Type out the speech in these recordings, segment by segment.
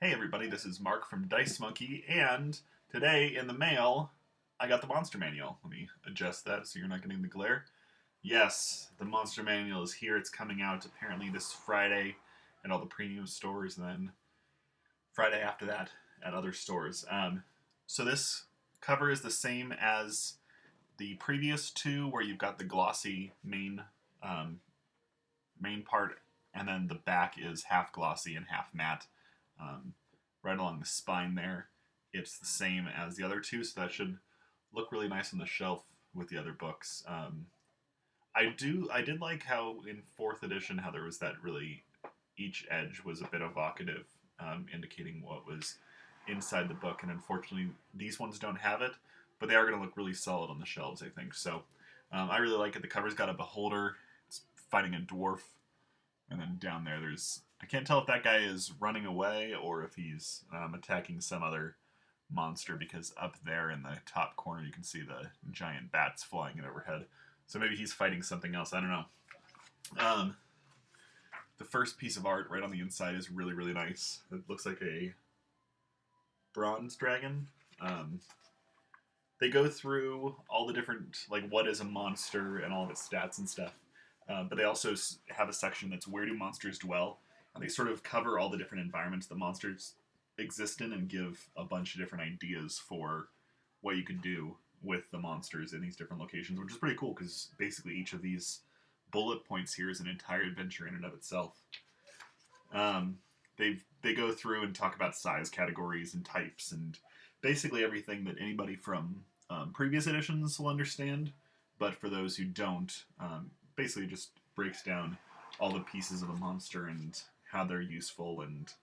Hey everybody, this is Mark from Dice Monkey, and today in the mail, I got the Monster Manual. Let me adjust that so you're not getting the glare. Yes, the Monster Manual is here. It's coming out apparently this Friday at all the premium stores, and then Friday after that at other stores. So this cover is the same as the previous two, where you've got the glossy um, main part, and then the back is half glossy and half matte. Um, right along the spine there, it's the same as the other two, so that should look really nice on the shelf with the other books. I did like how in fourth edition how there was that really each edge was a bit evocative, indicating what was inside the book, and unfortunately these ones don't have it, but they are going to look really solid on the shelves, I think. So I really like it. The cover's got a beholder. It's fighting a dwarf, and then down there, I can't tell if that guy is running away or if he's attacking some other monster, because up there in the top corner you can see the giant bats flying in overhead. So maybe he's fighting something else. I don't know. Um, the first piece of art right on the inside is really, really nice. It looks like a bronze dragon. Um, they go through all the different, like, what is a monster and all of its stats and stuff. But they also have a section that's where do monsters dwell, and they sort of cover all the different environments that monsters exist in and give a bunch of different ideas for what you could do with the monsters in these different locations, which is pretty cool because basically each of these bullet points here is an entire adventure in and of itself. They go through and talk about size categories and types and basically everything that anybody from previous editions will understand, but for those who don't, basically just breaks down all the pieces of a monster and how they're useful and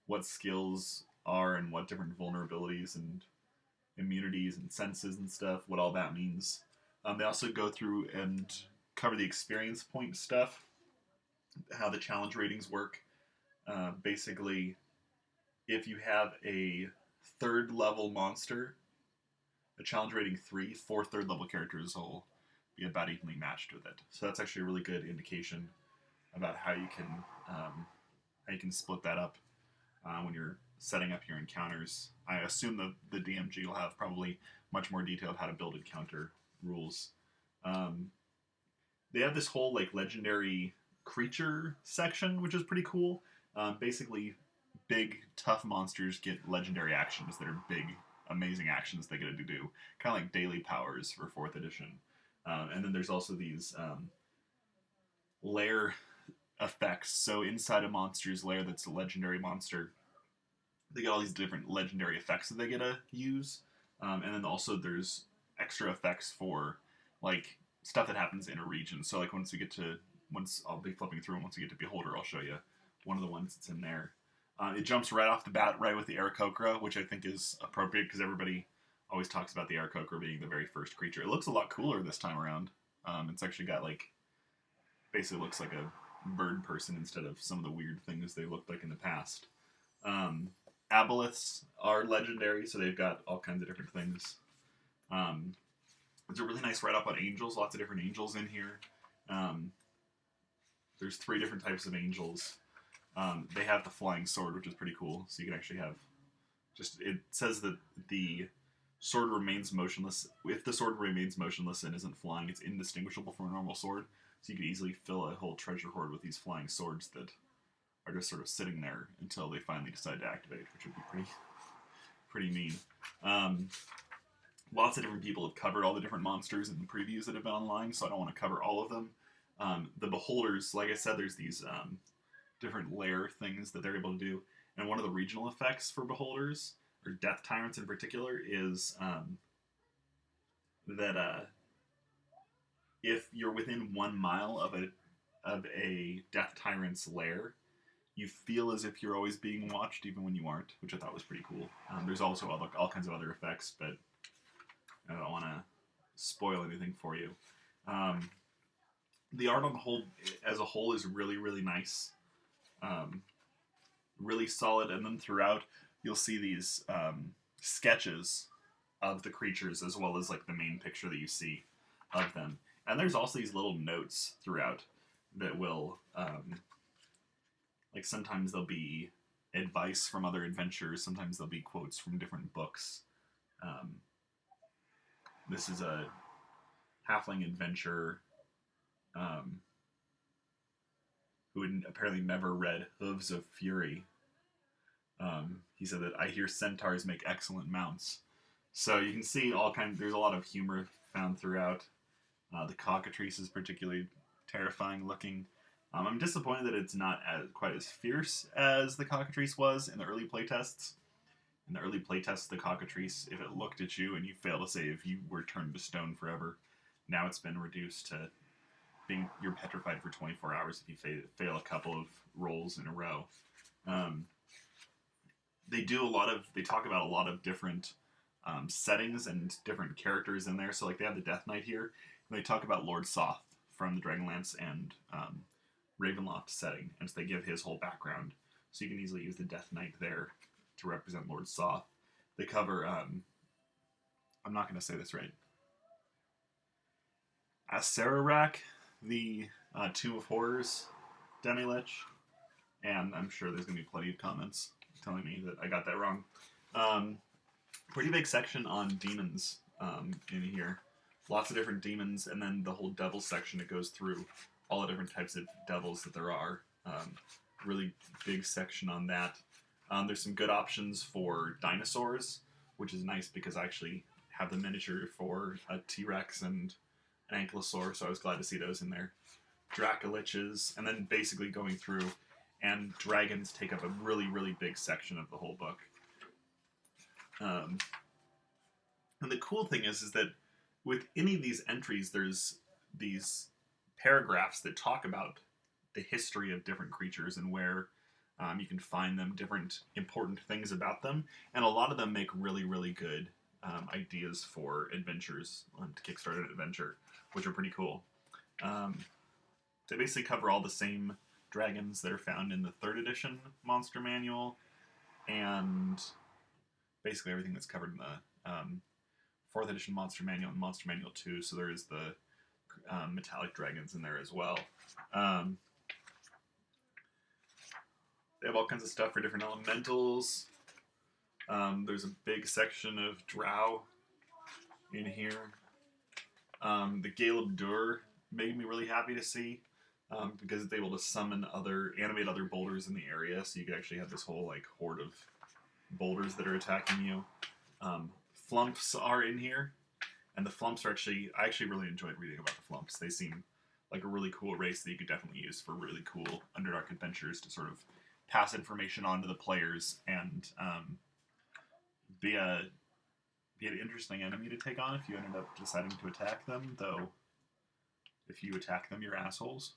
what skills are and what different vulnerabilities and immunities and senses and stuff, what all that means. They also go through and cover the experience point stuff, how the challenge ratings work. Basically, if you have a third level monster, a challenge rating 3, 4 third level characters will be about evenly matched with it. So that's actually a really good indication about how you can split that up when you're setting up your encounters. I assume the DMG will have probably much more detail of how to build encounter rules. They have this whole like legendary creature section, which is pretty cool. Basically, big tough monsters get legendary actions that are big, amazing actions they get to do, kind of like daily powers for fourth edition. And then there's also these lair effects. So inside a monster's lair that's a legendary monster, they get all these different legendary effects that they get to use. And then also there's extra effects for like stuff that happens in a region. So like once I'll be flipping through, and once we get to Beholder, I'll show you one of the ones that's in there. It jumps right off the bat, right with the Aarakocra, which I think is appropriate because everybody always talks about the Aarakocra being the very first creature. It looks a lot cooler this time around. It's actually got basically looks like a bird person instead of some of the weird things they looked like in the past. Aboleths are legendary, so they've got all kinds of different things. There's a really nice write-up on angels, lots of different angels in here. There's 3 different types of angels. They have the flying sword, which is pretty cool. So you can actually have it says that the sword remains motionless. If the sword remains motionless and isn't flying, it's indistinguishable from a normal sword. So you could easily fill a whole treasure hoard with these flying swords that are just sort of sitting there until they finally decide to activate, which would be pretty mean. Lots of different people have covered all the different monsters in the previews that have been online, so I don't want to cover all of them. The beholders, like I said, there's these different lair things that they're able to do. And one of the regional effects for beholders, or death tyrants in particular, is that if you're within 1 mile of a death tyrant's lair, you feel as if you're always being watched, even when you aren't, which I thought was pretty cool. There's also all kinds of other effects, but I don't want to spoil anything for you. The art on the whole, as a whole, is really, really nice. Really solid, and then throughout you'll see these sketches of the creatures as well as like the main picture that you see of them. And there's also these little notes throughout that will like sometimes they'll be advice from other adventurers. Sometimes there'll be quotes from different books. Um, this is a halfling adventurer um, who had apparently never read Hooves of Fury. He said that I hear centaurs make excellent mounts. So you can see all kinds. There's a lot of humor found throughout. The cockatrice is particularly terrifying looking. I'm disappointed that it's not quite as fierce as the cockatrice was in the early playtests. In the early playtests, the cockatrice, if it looked at you and you failed to save, you were turned to stone forever. Now it's been reduced to being you're petrified for 24 hours if you fail a couple of rolls in a row. Um, they talk about a lot of different settings and different characters in there. So like they have the Death Knight here, and they talk about Lord Soth from the Dragonlance and Ravenloft setting, and so they give his whole background. So you can easily use the Death Knight there to represent Lord Soth. They cover, I'm not going to say this right, Acererak, the Tomb of Horrors Demi-Lich, and I'm sure there's going to be plenty of comments telling me that I got that wrong. Pretty big section on demons in here. Lots of different demons, and then the whole devil section, it goes through all the different types of devils that there are. Really big section on that. There's some good options for dinosaurs, which is nice because I actually have the miniature for a T-Rex and an Ankylosaur, so I was glad to see those in there. Dracoliches, and then basically going through, and dragons take up a really, really big section of the whole book. And the cool thing is that with any of these entries, there's these paragraphs that talk about the history of different creatures and where you can find them, different important things about them, and a lot of them make really, really good ideas for adventures to kickstart an adventure, which are pretty cool. They basically cover all the same dragons that are found in the 3rd edition Monster Manual, and basically everything that's covered in the 4th edition Monster Manual and Monster Manual 2, so there is the metallic dragons in there as well. They have all kinds of stuff for different elementals. There's a big section of drow in here. The Gale of Dur made me really happy to see because it's able to animate other boulders in the area, so you could actually have this whole like horde of boulders that are attacking you. Flumps are in here, and the Flumps are I actually really enjoyed reading about the Flumps. They seem like a really cool race that you could definitely use for really cool Underdark adventures to sort of pass information on to the players and be an interesting enemy to take on if you ended up deciding to attack them, though if you attack them, you're assholes.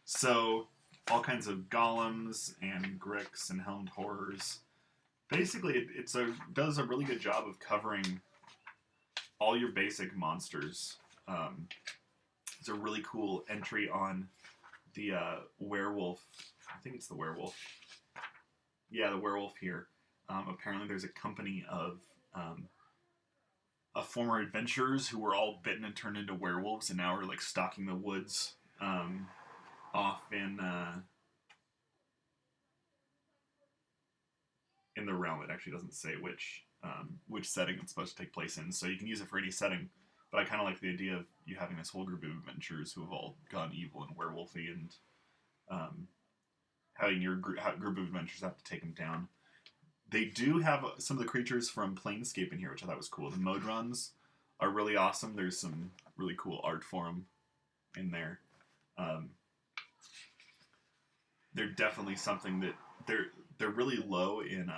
So all kinds of golems and gricks and helmed horrors. Basically, it does a really good job of covering all your basic monsters. It's a really cool entry on the werewolf. I think it's the werewolf. Yeah, the werewolf here. Apparently there's a company of former adventurers who were all bitten and turned into werewolves and now are like stalking the woods off in the realm. It actually doesn't say which setting it's supposed to take place in, so you can use it for any setting. But I kind of like the idea of you having this whole group of adventurers who have all gone evil and werewolfy, and having your group of adventurers have to take them down. They do have some of the creatures from Planescape in here, which I thought was cool. The Modrons are really awesome. There's some really cool art for them in there. They're definitely something that they're really low in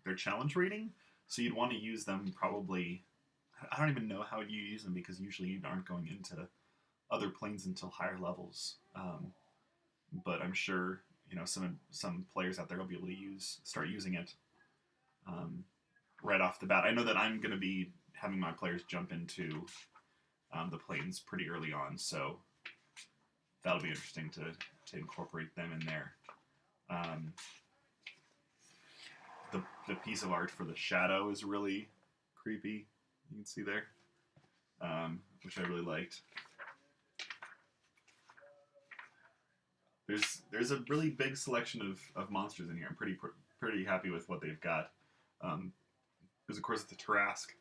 their challenge rating, so you'd want to use them probably. I don't even know how you use them because usually you aren't going into other planes until higher levels. But I'm sure some players out there will be able to start using it right off the bat. I know that I'm going to be having my players jump into the planes pretty early on, so that'll be interesting to incorporate them in there. The piece of art for the shadow is really creepy. You can see there, which I really liked. there's a really big selection of monsters in here. I'm pretty happy with what they've got. Because of course the Tarrasque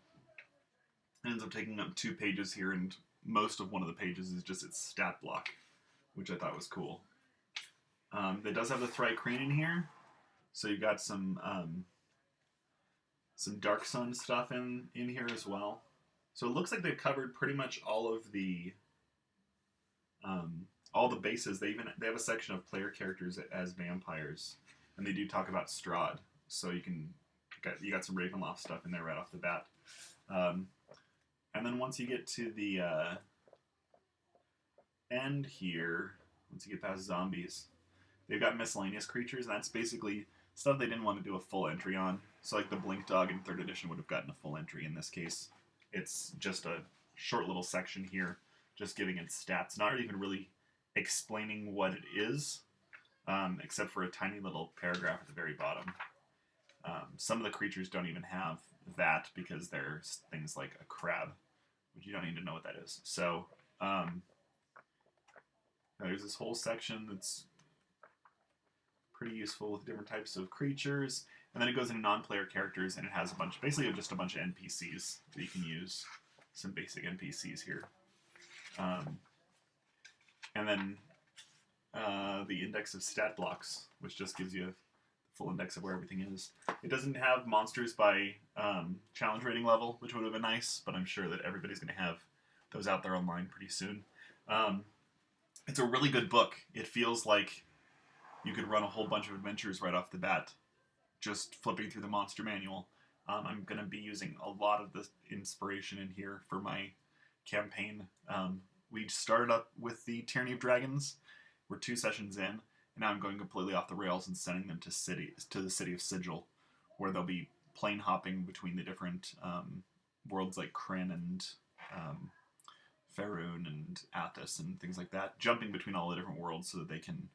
ends up taking up 2 pages here, and most of one of the pages is just its stat block, which I thought was cool. It does have the Thri-kreen in here, so you've got some Dark Sun stuff in here as well. So it looks like they've covered pretty much all the bases. They have a section of player characters as vampires, and they do talk about Strahd. So you got some Ravenloft stuff in there right off the bat. And then once you get to the end here, once you get past zombies, they've got miscellaneous creatures, and that's basically stuff they didn't want to do a full entry on. So like the Blink Dog in 3rd edition would have gotten a full entry. In this case, it's just a short little section here, just giving it stats, not even really explaining what it is, except for a tiny little paragraph at the very bottom. Some of the creatures don't even have that because there's things like a crab, which you don't need to know what that is. So there's this whole section that's pretty useful with different types of creatures, and then it goes into non-player characters, and it has basically just a bunch of NPCs that you can use. Some basic NPCs here. And then the index of stat blocks, which just gives you a full index of where everything is. It doesn't have monsters by challenge rating level, which would have been nice, but I'm sure that everybody's going to have those out there online pretty soon. It's a really good book. It feels like you could run a whole bunch of adventures right off the bat, just flipping through the monster manual. I'm going to be using a lot of the inspiration in here for my campaign. We started up with the Tyranny of Dragons. We're 2 sessions in, and now I'm going completely off the rails and sending them to the city of Sigil, where they'll be plane hopping between the different worlds like Kryn and Faerun and Athos and things like that, jumping between all the different worlds so that they can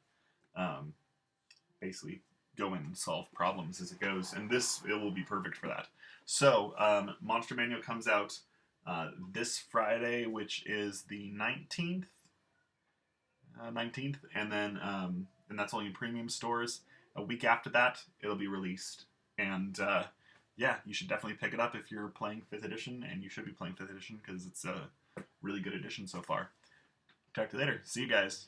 basically go in and solve problems as it goes. And it will be perfect for that. So Monster Manual comes out this Friday, which is the 19th, and then and that's only in premium stores. A week after that, it'll be released. And yeah, you should definitely pick it up if you're playing 5th edition, and you should be playing 5th edition because it's a really good edition so far. Talk to you later. See you guys.